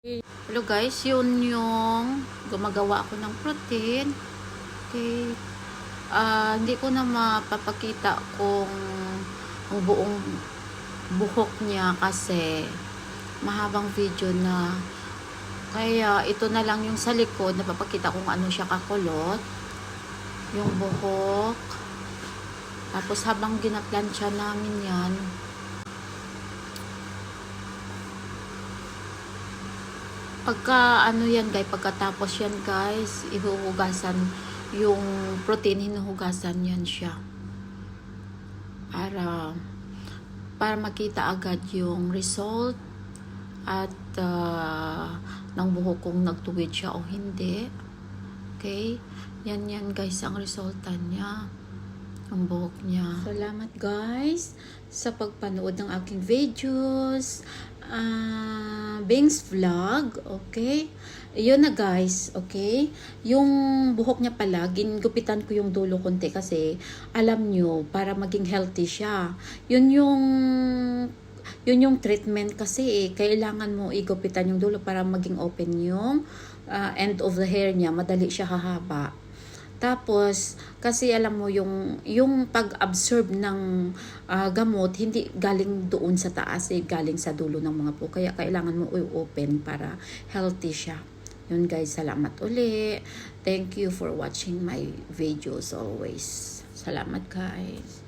Hello guys, yun yung gumagawa ako ng protein. Okay. Hindi ko na mapapakita kung ang buong buhok niya kasi mahabang video na. Kaya ito na lang yung sa likod, napapakita kung ano siya kakulot. Yung buhok. Tapos habang ginaplansya namin yan, pagkatapos yan guys, ihuhugasan yung protein, hinuhugasan yan siya para makita agad yung result at ng buhok kung nagtuwid siya o hindi. Okay, yan guys ang resulta niya, ang buhok niya. Salamat guys sa pagpanood ng aking videos. Bing's vlog, okay? Yun na guys, okay? Yung buhok niya pala, ginupitan ko yung dulo konti kasi alam nyo, para maging healthy siya. Yun yung treatment kasi kailangan mo igupitan yung dulo para maging open yung end of the hair niya, madali siya hahaba. Tapos, kasi alam mo, yung pag-absorb ng gamot, hindi galing doon sa taas, galing sa dulo ng mga po. Kaya kailangan mo i-open para healthy siya. Yun guys, salamat uli. Thank you for watching my videos always. Salamat guys.